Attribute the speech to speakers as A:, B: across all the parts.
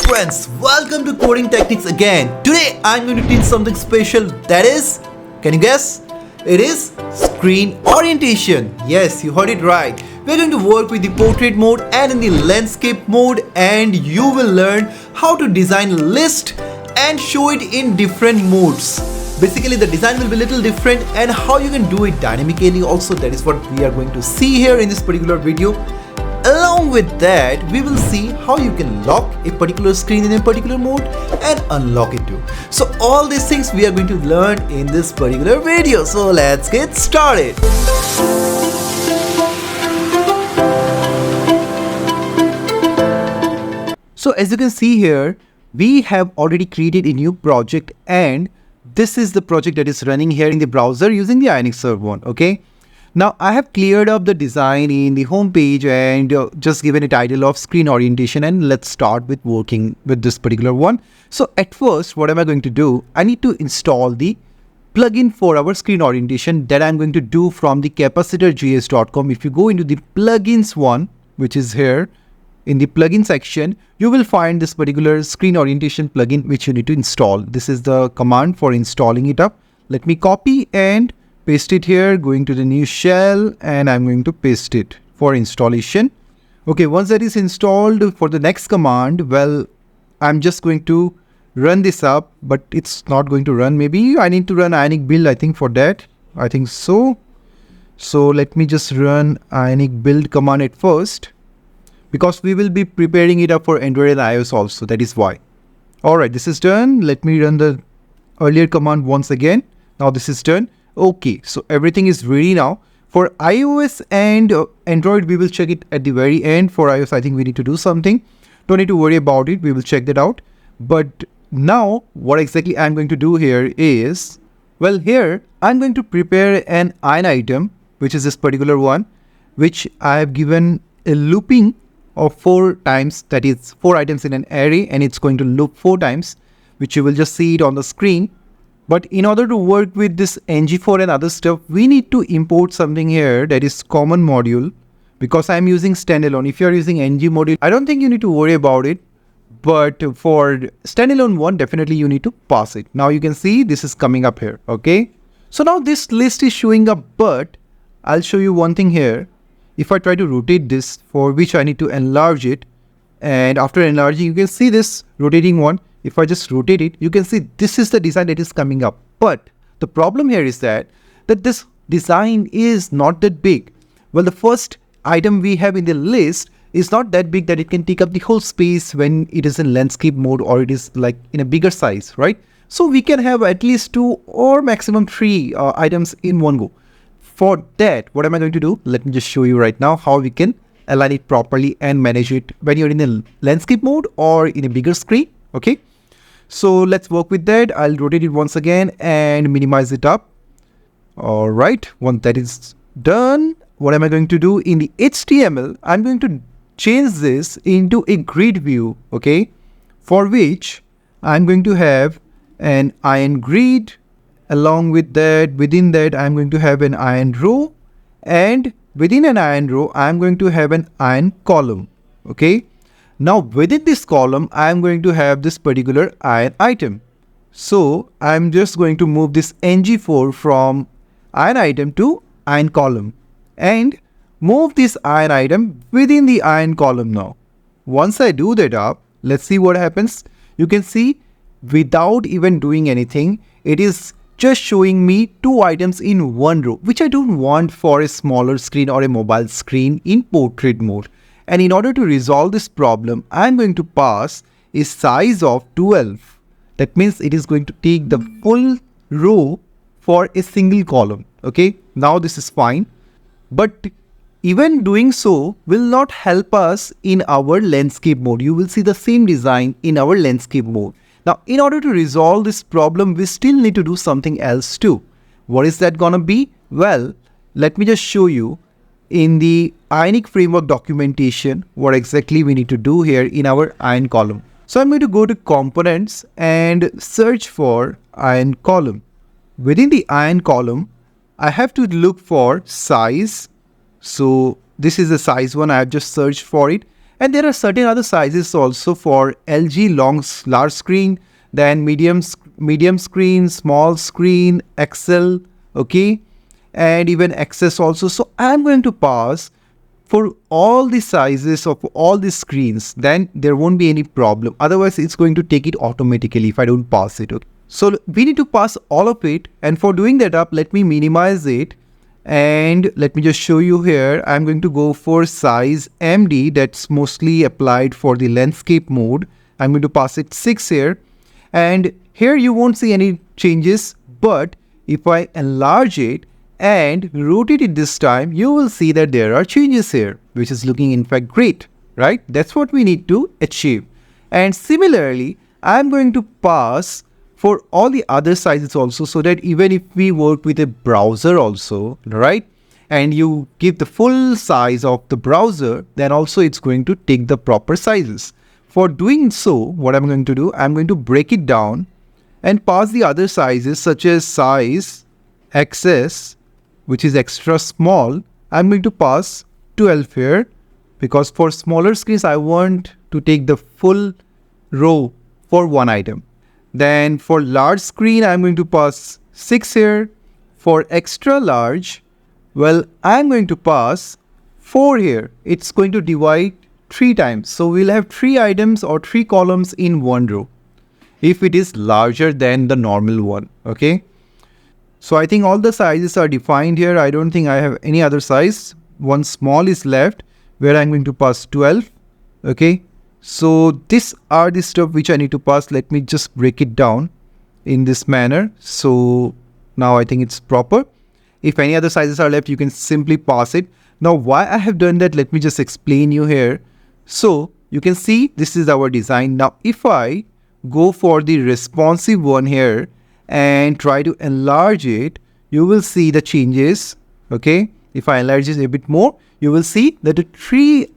A: friends, welcome to Coding Techniques again. Today I'm going to teach something special, that is, can you guess? It is screen orientation. Yes, you heard it right. We're going to work with the portrait mode and in the landscape mode, and you will learn how to design a list and show it in different modes. Basically the design will be a little different, and how you can do it dynamically also, that is what we are going to see here in this particular video. Along with that, we will see how you can lock a particular screen in a particular mode and unlock it too. So all these things we are going to learn in this particular video. So let's get started. So as you can see here, we have already created a new project, and this is the project that is running here in the browser using the Ionic server one. Okay. Now I have cleared up the design in the home page and just given a title of screen orientation, and let's start with working with this particular one. So at first, what am I going to do? I need to install the plugin for our screen orientation that I'm going to do from the capacitorjs.com. If you go into the plugins one, which is here in the plugin section, you will find this particular screen orientation plugin which you need to install. This is the command for installing it up. Let me copy and paste it here, going to the new shell, and I'm going to paste it for installation. Okay, once that is installed, for the next command, well, I'm just going to run this up, but it's not going to run. Maybe I need to run Ionic build, I think, for that. I think so. So let me just run Ionic build command at first, because we will be preparing it up for Android and iOS also. That is why. Alright, this is done. Let me run the earlier command once again. Now this is done. Okay, so everything is ready now. For iOS and Android, we will check it at the very end. For iOS, I think we need to do something. Don't need to worry about it. We will check that out. But now, what exactly I'm going to do here is, well, here, I'm going to prepare an ion item, which is this particular one, which I have given a looping of 4 times, that is 4 items in an array, and it's going to loop 4 times, which you will just see it on the screen. But in order to work with this ng4 and other stuff, we need to import something here that is common module, because I'm using standalone. If you are using ng module, I don't think you need to worry about it. But for standalone one, definitely you need to pass it. Now you can see this is coming up here. Okay. So now this list is showing up, but I'll show you one thing here. If I try to rotate this, for which I need to enlarge it, and after enlarging, you can see this rotating one. If I just rotate it, you can see this is the design that is coming up. But the problem here is that this design is not that big. Well, the first item we have in the list is not that big that it can take up the whole space when it is in landscape mode, or it is like in a bigger size, right? So we can have at least 2 or maximum 3 items in one go. For that, what am I going to do? Let me just show you right now how we can align it properly and manage it when you're in a landscape mode or in a bigger screen. Okay. So let's work with that. I'll rotate it once again and minimize it up. All right. Once that is done, what am I going to do? In the HTML, I'm going to change this into a grid view. Okay. For which I'm going to have an ion grid. Along with that, within that, I'm going to have an ion row. And within an ion row, I'm going to have an ion column. Okay. Now within this column, I am going to have this particular ion item. So I'm just going to move this ng4 from ion item to ion column and move this ion item within the ion column now. Once I do that up, let's see what happens. You can see without even doing anything, it is just showing me 2 items in one row, which I don't want for a smaller screen or a mobile screen in portrait mode. And in order to resolve this problem, I'm going to pass a size of 12. That means it is going to take the full row for a single column. Okay, now this is fine. But even doing so will not help us in our landscape mode. You will see the same design in our landscape mode. Now, in order to resolve this problem, we still need to do something else too. What is that gonna be? Well, let me just show you in the Ionic framework documentation what exactly we need to do here in our ion column. So I'm going to go to components and search for ion column. Within the ion column, I have to look for size. So this is the size one. I have just searched for it. And there are certain other sizes also for LG large screen, then medium screen, small screen, XL, okay, and even XS also. So I'm going to pass for all the sizes of all the screens, then there won't be any problem. Otherwise, it's going to take it automatically if I don't pass it. Okay? So we need to pass all of it, and for doing that up, let me minimize it. And let me just show you here. I'm going to go for size MD. That's mostly applied for the landscape mode. I'm going to pass it 6 here. And here you won't see any changes. But if I enlarge it and rotate it this time, you will see that there are changes here, which is looking in fact great, right? That's what we need to achieve. And similarly, I'm going to pass for all the other sizes also, so that even if we work with a browser also, right, and you give the full size of the browser, then also it's going to take the proper sizes. For doing so, what I'm going to do, I'm going to break it down and pass the other sizes such as size XS, which is extra small. I'm going to pass 12 here, because for smaller screens I want to take the full row for one item. Then for large screen, I'm going to pass 6 here. For extra large, well, I'm going to pass 4 here. It's going to divide 3 times. So we'll have 3 items or 3 columns in one row, if it is larger than the normal one, okay? So I think all the sizes are defined here. I don't think I have any other size. One small is left, where I'm going to pass 12, okay? So these are the stuff which I need to pass. Let me just break it down in this manner. So now I think it's proper. If any other sizes are left, you can simply pass it. Now why I have done that, let me just explain you here. So you can see this is our design. Now if I go for the responsive one here and try to enlarge it, you will see the changes, okay? If I enlarge it a bit more, you will see that the 3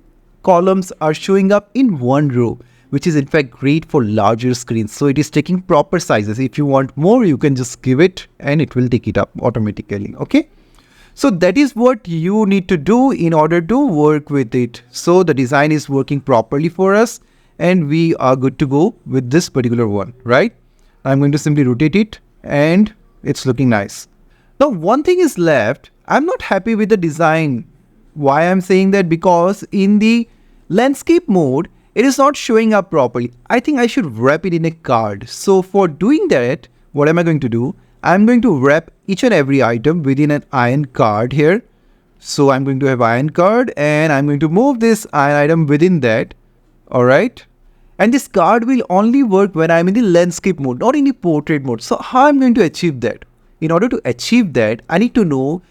A: columns are showing up in one row, which is in fact great for larger screens. So it is taking proper sizes. If you want more, you can just give it and it will take it up automatically, okay? So that is what you need to do in order to work with it. So the design is working properly for us and we are good to go with this particular one, right? I'm going to simply rotate it and it's looking nice. Now one thing is left. I'm not happy with the design. Why I'm saying that? Because in the landscape mode, it is not showing up properly. I think I should wrap it in a card. So for doing that, what am I going to do? I'm going to wrap each and every item within an iron card here. So I'm going to have iron card and I'm going to move this iron item within that. Alright. And this card will only work when I'm in the landscape mode, not in the portrait mode. So how I'm going to achieve that? In order to achieve that, I need to know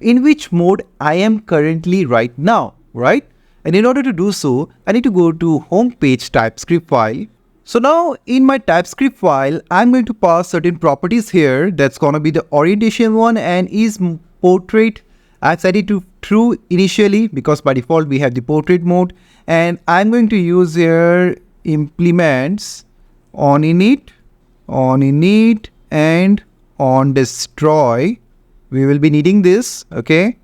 A: in which mode I am currently right now, right? And in order to do so, I need to go to home page TypeScript file. So now in my TypeScript file, I'm going to pass certain properties here. That's going to be the orientation one and is portrait. I've set it to true initially because by default we have the portrait mode. And I'm going to use here implements on init, and on destroy. We will be needing this, okay?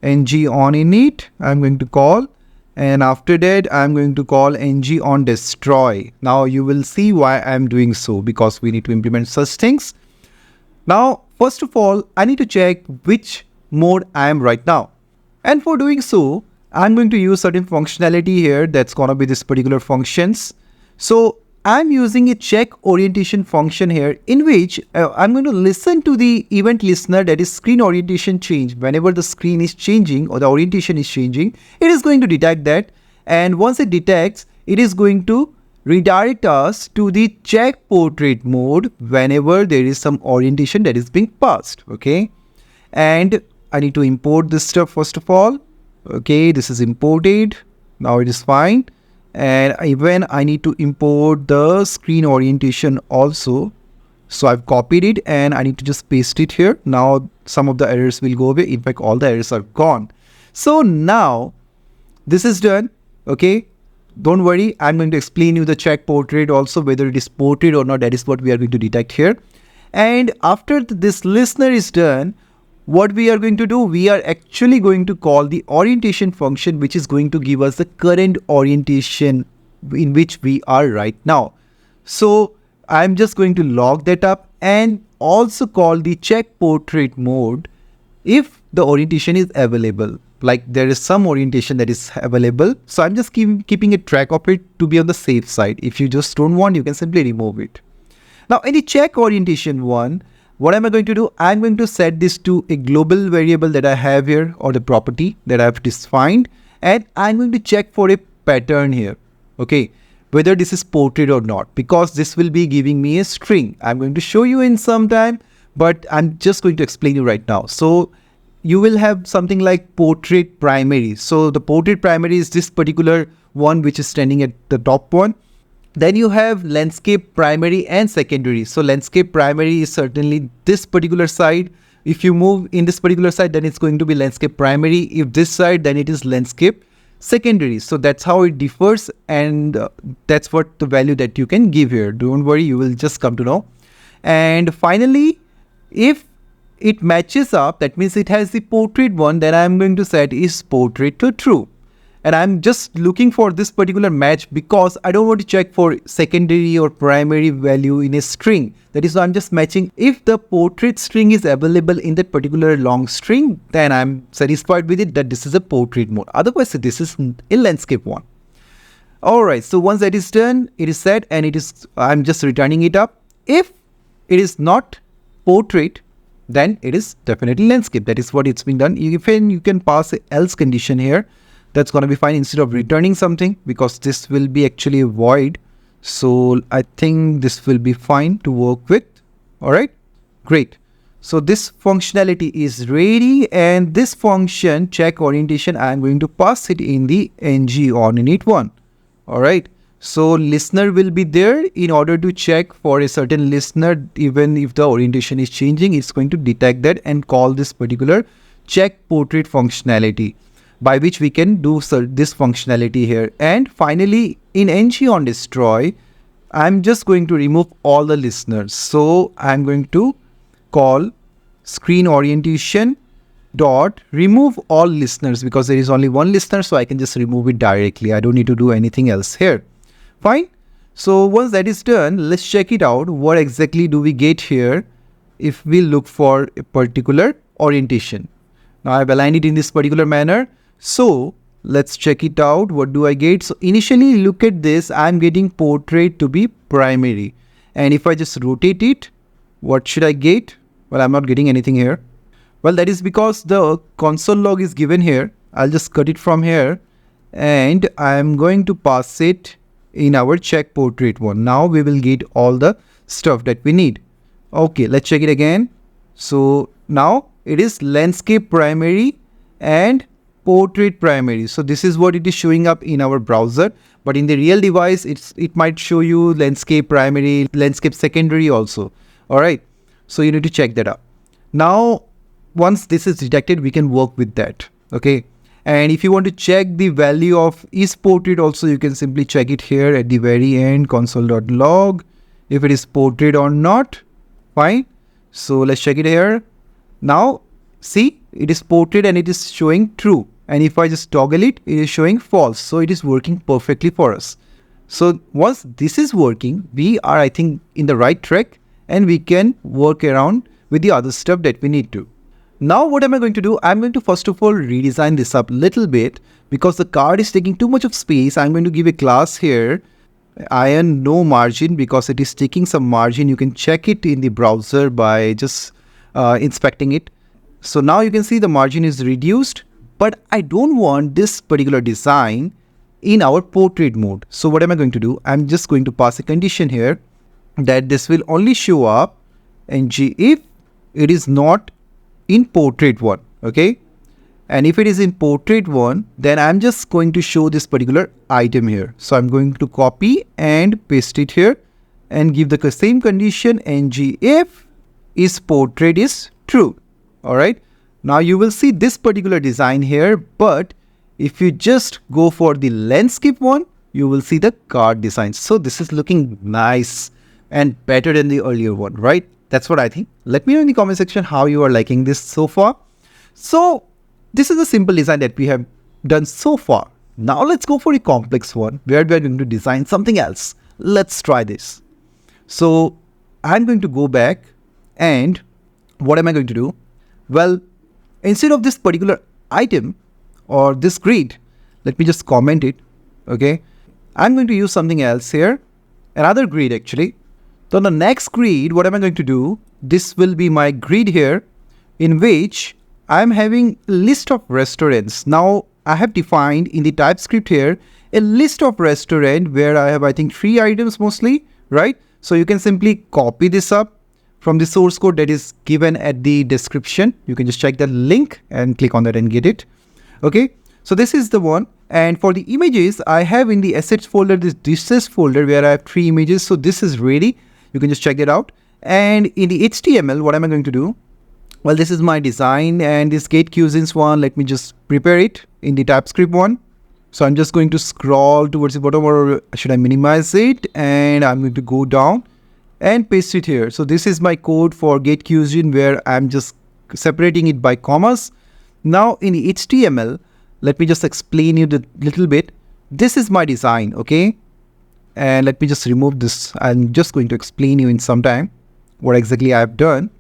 A: ng on init, I'm going to call. And after that, I'm going to call ng on destroy. Now you will see why I'm doing so, because we need to implement such things. Now, first of all, I need to check which mode I am right now. And for doing so, I'm going to use certain functionality here. That's going to be this particular functions. So I'm using a check orientation function here in which I'm going to listen to the event listener, that is screen orientation change. Whenever the screen is changing or the orientation is changing, it is going to detect that. And once it detects, it is going to redirect us to the check portrait mode whenever there is some orientation that is being passed. Okay. And I need to import this stuff first of all. Okay. This is imported. Now it is fine. And even I need to import the screen orientation also. So I've copied it and I need to just paste it here. Now some of the errors will go away. In fact, all the errors are gone. So now this is done. Okay. Don't worry. I'm going to explain you the check portrait also, whether it is portrait or not. That is what we are going to detect here. And after this listener is done, what we are going to do, we are actually going to call the orientation function, which is going to give us the current orientation in which we are right now. So I'm just going to log that up and also call the check portrait mode if the orientation is available. Like there is some orientation that is available. So I'm just keeping a track of it to be on the safe side. If you just don't want, you can simply remove it. Now in the check orientation one, what am I going to do? I'm going to set this to a global variable that I have here, or the property that I have defined, and I'm going to check for a pattern here. Okay, whether this is portrait or not, because this will be giving me a string. I'm going to show you in some time, but I'm just going to explain you right now. So you will have something like portrait primary. So the portrait primary is this particular one which is standing at the top one. Then you have landscape primary and secondary. So landscape primary is certainly this particular side. If you move in this particular side, then it's going to be landscape primary. If this side, then it is landscape secondary. So that's how it differs, and that's what the value that you can give here. Don't worry, you will just come to know. And finally, if it matches up, that means it has the portrait one, then I'm going to set is portrait to true. And I'm just looking for this particular match because I don't want to check for secondary or primary value in a string. That is why I'm just matching. If the portrait string is available in that particular long string, then I'm satisfied with it that this is a portrait mode. Otherwise, this is a landscape one. Alright, so once that is done, it is set, and I'm just returning it up. If it is not portrait, then it is definitely landscape. That is what it's been done. Even you can pass a else condition here. That's going to be fine instead of returning something, because this will be actually a void. So I think this will be fine to work with. Alright, great. So this functionality is ready, and this function check orientation, I'm going to pass it in the ng on init one. Alright, so listener will be there in order to check for a certain listener. Even if the orientation is changing, it's going to detect that and call this particular check portrait functionality, by which we can do this functionality here. And finally, in ng on destroy, I'm just going to remove all the listeners. So I'm going to call screen orientation dot remove all listeners, because there is only one listener, so I can just remove it directly. I don't need to do anything else here. Fine. So once that is done, let's check it out. What exactly do we get here if we look for a particular orientation? Now I've aligned it in this particular manner. So let's check it out. What do I get? So initially, look at this. I'm getting portrait to be primary. And if I just rotate it, what should I get? Well, I'm not getting anything here. Well, that is because the console log is given here. I'll just cut it from here, and I'm going to pass it in our check portrait one. Now we will get all the stuff that we need. Okay, let's check it again. So now it is landscape primary and portrait primary. So this is what it is showing up in our browser, but in the real device, it might show you landscape primary, landscape secondary also. All right, so you need to check that out. Now, once this is detected, we can work with that. Okay, and if you want to check the value of is portrait also, you can simply check it here at the very end, console.log, if it is portrait or not. Fine. So let's check it here. Now see, it is portrait and it is showing true. And if I just toggle it, it is showing false. So it is working perfectly for us. So once this is working, we are, I think, in the right track, and we can work around with the other stuff that we need to. Now what am I going to do? I'm going to first of all redesign this up a little bit, because the card is taking too much of space. I'm going to give a class here, ion no margin, because it is taking some margin. You can check it in the browser by just inspecting it. So now you can see the margin is reduced, but I don't want this particular design in our portrait mode. So what am I going to do? I'm just going to pass a condition here that this will only show up ng if it is not in portrait one. Okay, and if it is in portrait one, then I'm just going to show this particular item here. So I'm going to copy and paste it here and give the same condition ng if is portrait is true. Alright, now you will see this particular design here, but if you just go for the landscape one, you will see the card design. So this is looking nice and better than the earlier one, right? That's what I think. Let me know in the comment section how you are liking this so far. So this is a simple design that we have done so far. Now let's go for a complex one where we are going to design something else. Let's try this. So I'm going to go back, and what am I going to do? Well, instead of this particular item or this grid, let me just comment it. Okay, I'm going to use something else here, another grid actually. So the next grid, what am I going to do? This will be my grid here, in which I'm having a list of restaurants. Now I have defined in the TypeScript here a list of restaurant where I have, I think, 3 items mostly, right? So you can simply copy this up from the source code that is given at the description. You can just check the link and click on that and get it. Okay, so this is the one. And for the images, I have in the assets folder this dishes folder where I have 3 images. So this is ready. You can just check it out. And in the HTML, what am I going to do? Well, this is my design, and this get cuisines one, let me just prepare it in the TypeScript one. So I'm just going to scroll towards the bottom, or should I minimize it? And I'm going to go down and paste it here. So this is my code for get cuisine where I'm just separating it by commas. Now in the HTML, let me just explain you the little bit. This is my design, okay? And let me just remove this. I'm just going to explain you in some time what exactly I've done.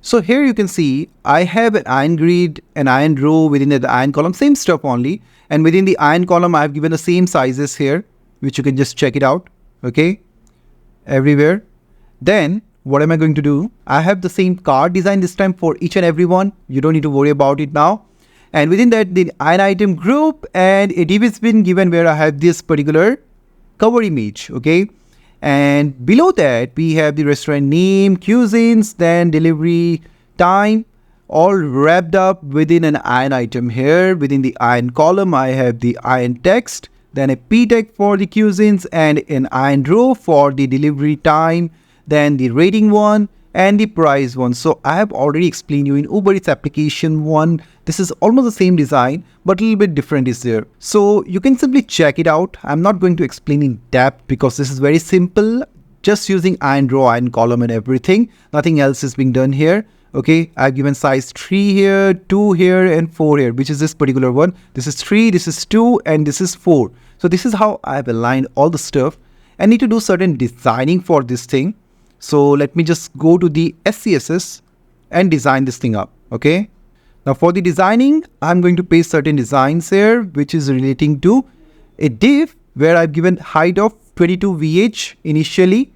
A: So here you can see I have an iron grid, an iron row within the iron column, same stuff only. And within the iron column, I've given the same sizes here, which you can just check it out. Okay, everywhere. Then what am I going to do? I have the same card design this time for each and every one. You don't need to worry about it now. And within that, the iron item group and a div has been given where I have this particular cover image. Okay. And below that, we have the restaurant name, cuisines, then delivery time, all wrapped up within an iron item here. Within the iron column, I have the iron text, then a p tag for the cuisines, and an iron row for the delivery time, then the rating one, and the price one. So I have already explained you in Uber Eats application one. This is almost the same design, but a little bit different is there. So you can simply check it out. I'm not going to explain in depth because this is very simple. Just using iron row, iron column and everything. Nothing else is being done here. Okay, I've given size 3 here, 2 here, and 4 here, which is this particular one. This is 3, this is 2, and this is 4. So this is how I've aligned all the stuff. I need to do certain designing for this thing. So let me just go to the SCSS and design this thing up. Okay. Now for the designing, I'm going to paste certain designs here, which is relating to a div where I've given height of 22 VH initially.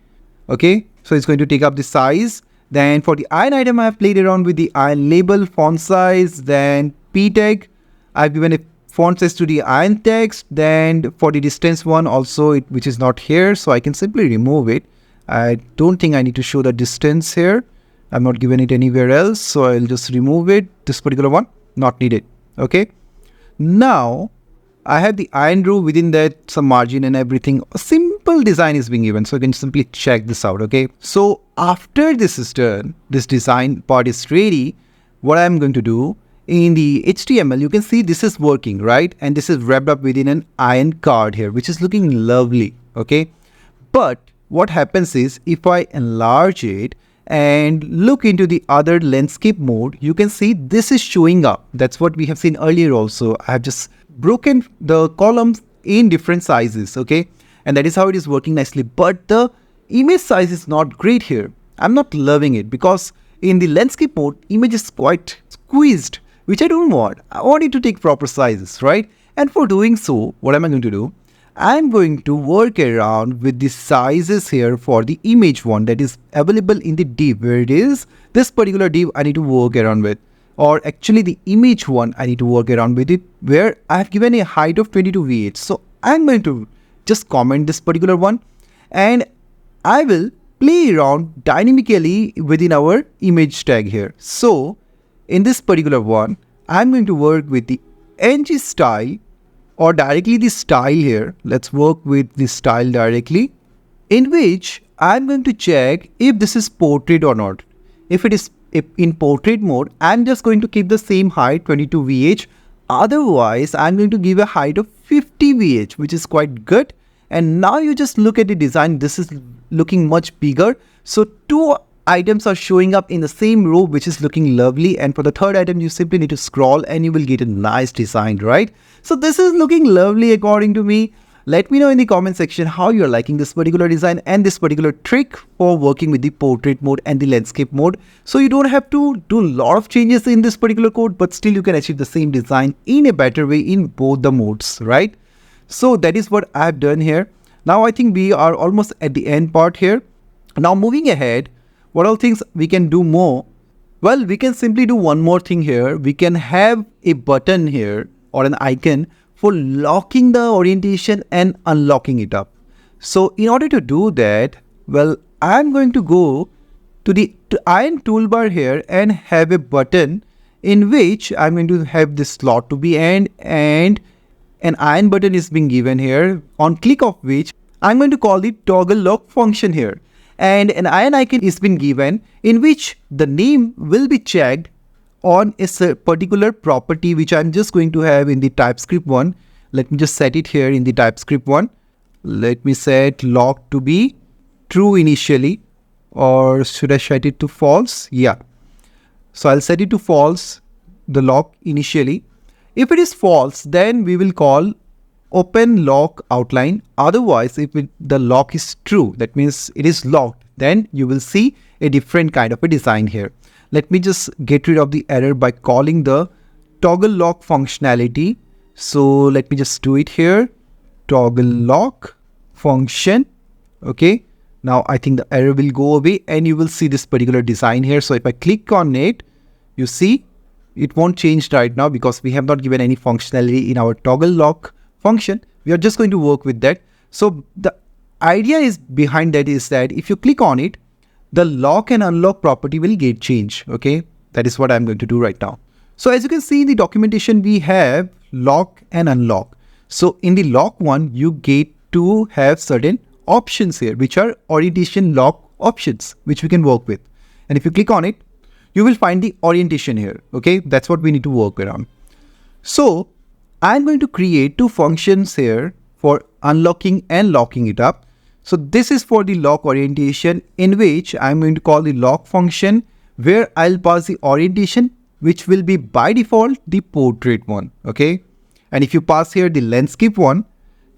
A: Okay. So it's going to take up the size. Then for the iron item, I've played around with the iron label, font size, then p tag. I've given a font size to the iron text. Then for the distance one also, which is not here. So I can simply remove it. I don't think I need to show the distance here. I'm not given it anywhere else. So I'll just remove it. This particular one, not needed. Okay. Now I have the iron row within that, some margin and everything. A simple design is being given. So you can simply check this out. Okay. So after this is done, this design part is ready. What I'm going to do in the HTML, you can see this is working, right? And this is wrapped up within an iron card here, which is looking lovely. Okay. But what happens is if I enlarge it and look into the other landscape mode, you can see this is showing up. That's what we have seen earlier also. I have just broken the columns in different sizes. Okay. And that is how it is working nicely. But the image size is not great here. I'm not loving it because in the landscape mode, image is quite squeezed, which I don't want. I want it to take proper sizes, right? And for doing so, what am I going to do? I'm going to work around with the sizes here for the image one that is available in the div where it is. This particular div I need to work around with, or actually the image one I need to work around with it where I have given a height of 22 VH. So I'm going to just comment this particular one and I will play around dynamically within our image tag here. So in this particular one, I'm going to work with the ng style or directly the style here. Let's work with the style directly, in which I'm going to check if this is portrait or not. If it is in portrait mode, I'm just going to keep the same height 22 VH. Otherwise, I'm going to give a height of 50 VH, which is quite good. And now you just look at the design. This is looking much bigger. So to items are showing up in the same row, which is looking lovely. And for the third item, you simply need to scroll and you will get a nice design, right? So this is looking lovely according to me. Let me know in the comment section how you're liking this particular design and this particular trick for working with the portrait mode and the landscape mode. So you don't have to do a lot of changes in this particular code, but still you can achieve the same design in a better way in both the modes, right? So that is what I've done here. Now I think we are almost at the end part here. Now moving ahead, what all things we can do more? Well, we can simply do one more thing here. We can have a button here or an icon for locking the orientation and unlocking it up. So in order to do that, well, I'm going to go to the iron toolbar here and have a button in which I'm going to have this slot to be and an iron button is being given here, on click of which I'm going to call the toggle lock function here. And an iron icon is been given in which the name will be checked on a particular property which I'm just going to have in the TypeScript one. Let me just set it here in the TypeScript one. Let me set lock to be true initially, or should I set it to false? Yeah. So I'll set it to false, the lock initially. If it is false, then we will call open lock outline. Otherwise, if the lock is true, that means it is locked, then you will see a different kind of a design here. Let me just get rid of the error by calling the toggle lock functionality. So let me just do it here. Toggle lock function. Okay. Now I think the error will go away and you will see this particular design here. So if I click on it, you see it won't change right now because we have not given any functionality in our toggle lock function. We are just going to work with that. So the idea is behind that is that if you click on it, the lock and unlock property will get changed. Okay, that is what I'm going to do right now. So as you can see in the documentation, we have lock and unlock. So in the lock one, you get to have certain options here, which are orientation lock options, which we can work with. And if you click on it, you will find the orientation here. Okay, that's what we need to work around. So I'm going to create two functions here for unlocking and locking it up. So this is for the lock orientation, in which I'm going to call the lock function, where I'll pass the orientation, which will be by default the portrait one. Okay. And if you pass here the landscape one,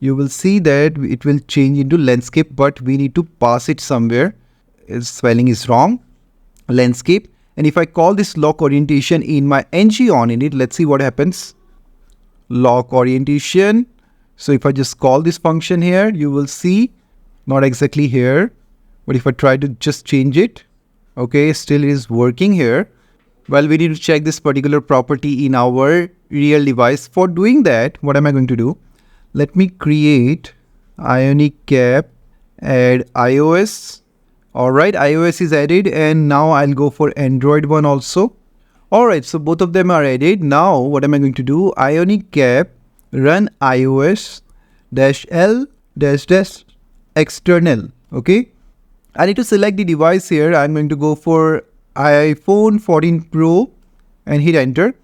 A: you will see that it will change into landscape, but we need to pass it somewhere. Its spelling is wrong. Landscape. And if I call this lock orientation in my ng on in it, let's see what happens. Lock orientation. So if I just call this function here, you will see not exactly here, but if I try to just change it, okay, still it is working here. Well, we need to check this particular property in our real device. For doing that, what am I going to do? Let me create Ionic cap, add iOS. Alright, iOS is added, and now I'll go for Android one also. Alright, so both of them are added. Now what am I going to do? Ionic cap run iOS -l external. Okay, I need to select the device here. I'm going to go for iPhone 14 Pro and hit enter.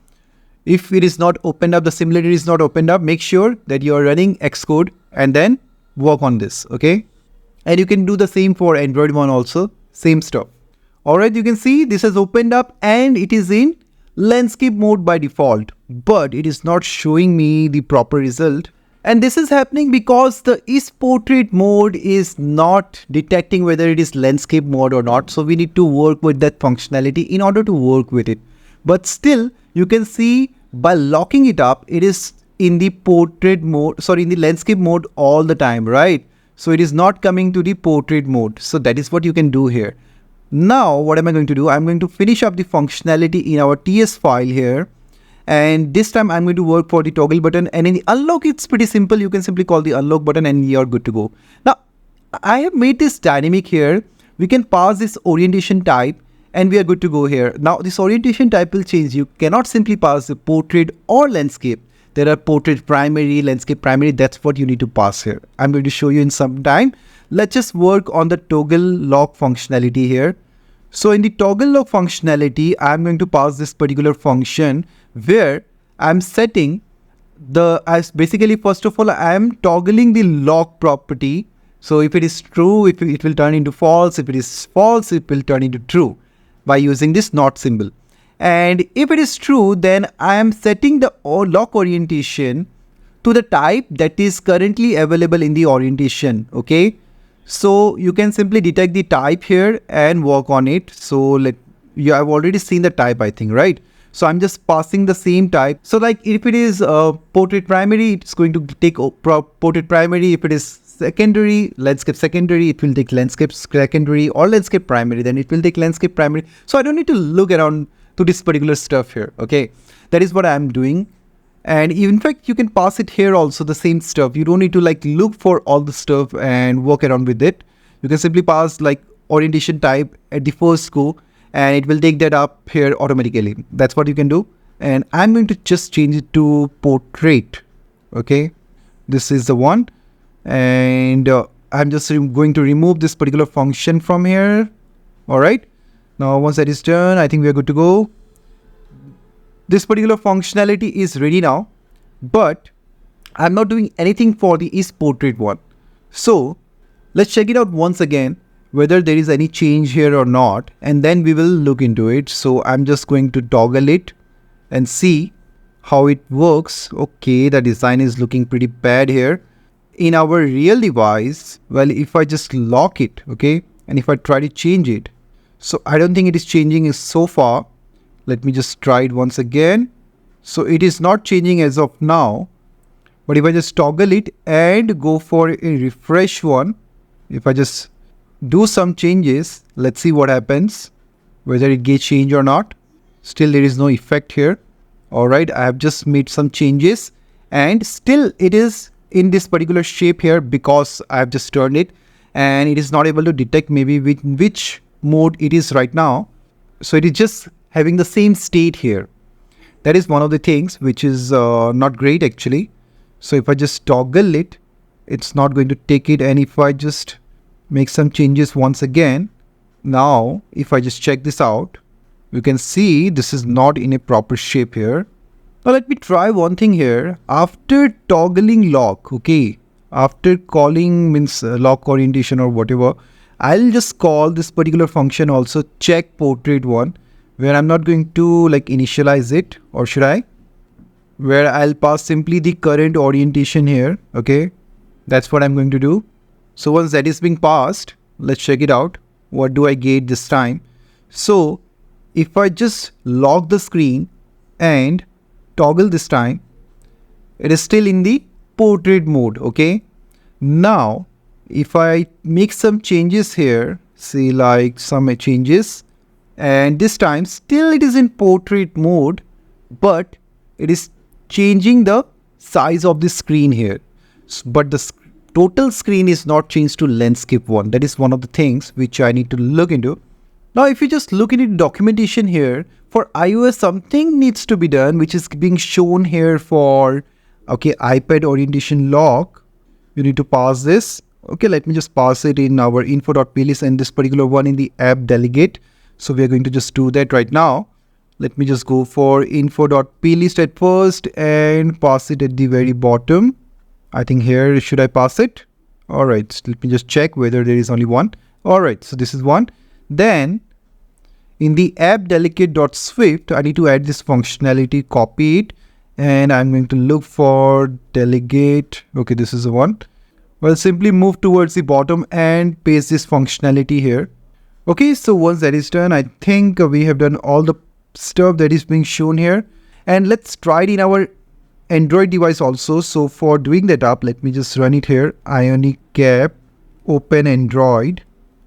A: If it is not opened up, the simulator is not opened up, make sure that you are running Xcode and then work on this. Okay, and you can do the same for Android one also, same stuff. Alright, you can see this has opened up and it is in landscape mode by default, but it is not showing me the proper result. And this is happening because the is portrait mode is not detecting whether it is landscape mode or not. So we need to work with that functionality in order to work with it. But still, you can see by locking it up, it is in the portrait mode, in the landscape mode all the time, right? So it is not coming to the portrait mode. So that is what you can do here. Now, what am I going to do? I'm going to finish up the functionality in our TS file here. And this time I'm going to work for the toggle button, and in the unlock, it's pretty simple. You can simply call the unlock button and you're good to go. Now, I have made this dynamic here. We can pass this orientation type and we are good to go here. Now, this orientation type will change. You cannot simply pass the portrait or landscape. There are portrait primary, landscape primary. That's what you need to pass here. I'm going to show you in some time. Let's just work on the toggle lock functionality here. So in the toggle lock functionality, I'm going to pass this particular function where I'm setting basically, first of all, I'm toggling the lock property. So if it is true, it will turn into false. If it is false, it will turn into true by using this not symbol. And if it is true, then I am setting the lock orientation to the type that is currently available in the orientation. Okay, so you can simply detect the type here and work on it. So you have already seen the type, I think, right? So I'm just passing the same type. So like if it is portrait primary, it's going to take portrait primary. If it is secondary, landscape secondary, it will take landscape secondary, or landscape primary, then it will take landscape primary. So I don't need to look around to this particular stuff here. Okay, that is what I'm doing. And in fact, you can pass it here also, the same stuff. You don't need to like look for all the stuff and work around with it. You can simply pass like orientation type at the first go, and it will take that up here automatically. That's what you can do. And I'm going to just change it to portrait. Okay, this is the one. And I'm just going to remove this particular function from here. All right. Now, once that is done, I think we are good to go. This particular functionality is ready now, but I'm not doing anything for the is portrait one. So let's check it out once again, whether there is any change here or not, and then we will look into it. So I'm just going to toggle it and see how it works. Okay, the design is looking pretty bad here. In our real device, well, if I just lock it, okay, and if I try to change it, so I don't think it is changing so far. Let me just try it once again. So it is not changing as of now, but if I just toggle it and go for a refresh one, if I just do some changes, let's see what happens, whether it gets changed or not. Still there is no effect here. All right, I have just made some changes and still it is in this particular shape here because I have just turned it, and it is not able to detect maybe which mode it is right now. So it is just having the same state here. That is one of the things which is not great actually. So if I just toggle it, it's not going to take it. And if I just make some changes once again, now if I just check this out, you can see this is not in a proper shape here. Now let me try one thing here. After toggling lock, okay, after calling means lock orientation or whatever, I'll just call this particular function also check portrait one, where I'm not going to like initialize it, or should I? Where I'll pass simply the current orientation here. Okay, that's what I'm going to do. So once that is being passed, let's check it out. What do I get this time? So if I just lock the screen and toggle this time, it is still in the portrait mode. Okay, now if I make some changes here, say like some changes, and this time still it is in portrait mode, but it is changing the size of the screen here, but the total screen is not changed to landscape one. That is one of the things which I need to look into. Now if you just look into documentation here, for iOS something needs to be done, which is being shown here for iPad orientation lock. You need to pass this. Okay, let me just pass it in our info.plist and this particular one in the app delegate. So we are going to just do that right now. Let me just go for info.plist at first and pass it at the very bottom. I think here should I pass it? All right, let me just check whether there is only one. All right, so this is one. Then in the app delegate.swift, I need to add this functionality, copy it, and I'm going to look for delegate. Okay, this is the one. Well, simply move towards the bottom and paste this functionality here. Okay, so once that is done, I think we have done all the stuff that is being shown here. And let's try it in our Android device also. So for doing that up, let me just run it here. Ionic cap, open Android,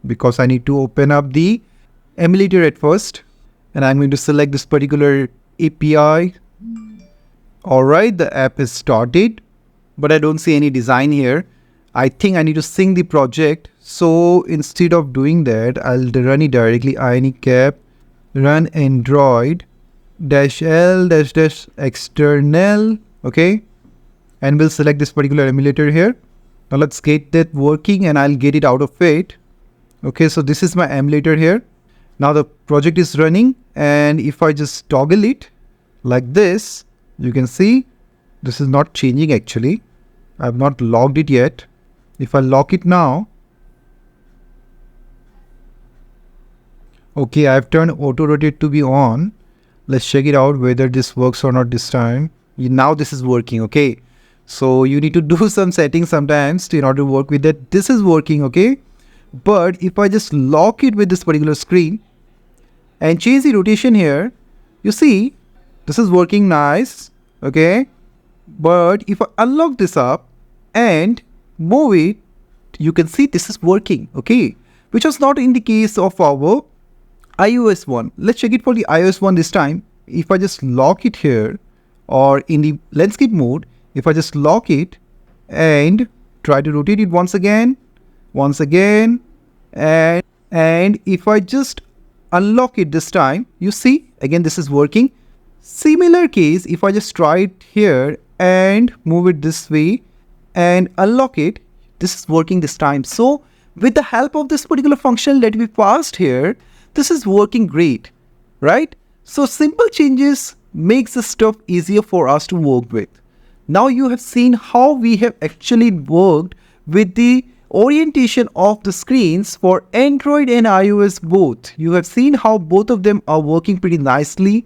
A: because I need to open up the emulator at first. And I'm going to select this particular API. All right, the app is started, but I don't see any design here. I think I need to sync the project. So instead of doing that, I'll run it directly. Ionic cap, run Android -l -external. Okay, and we'll select this particular emulator here. Now let's get that working and I'll get it out of it. Okay, so this is my emulator here. Now the project is running, and if I just toggle it like this, you can see this is not changing actually. I have not logged it yet. If I lock it now, okay, I've turned auto rotate to be on. Let's check it out whether this works or not this time. Now this is working, okay? So you need to do some settings sometimes in order to work with that. This is working, okay? But if I just lock it with this particular screen and change the rotation here, you see, this is working nice, okay? But if I unlock this up and move it, you can see this is working, okay? Which was not in the case of our iOS one. Let's check it for the iOS one this time. If I just lock it here or in the landscape mode, if I just lock it and try to rotate it once again, and if I just unlock it this time, you see, again, this is working. Similar case, if I just try it here and move it this way and unlock it, this is working this time. So with the help of this particular function that we passed here, this is working great, right? So simple changes makes the stuff easier for us to work with. Now you have seen how we have actually worked with the orientation of the screens for Android and iOS both. You have seen how both of them are working pretty nicely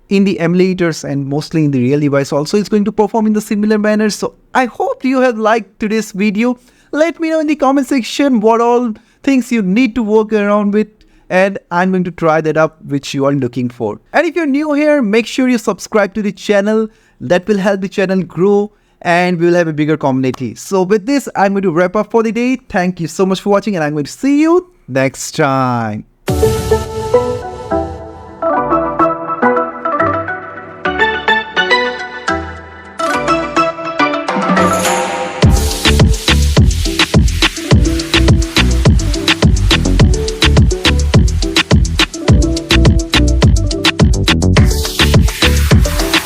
A: in the emulators and mostly in the real device also. It's going to perform in the similar manner. So I hope you have liked today's video. Let me know in the comment section what all things you need to work around with, and I'm going to try that up which you are looking for. And if you're new here, make sure you subscribe to the channel. That will help the channel grow and we will have a bigger community. So with this, I'm going to wrap up for the day. Thank you so much for watching and I'm going to see you next time.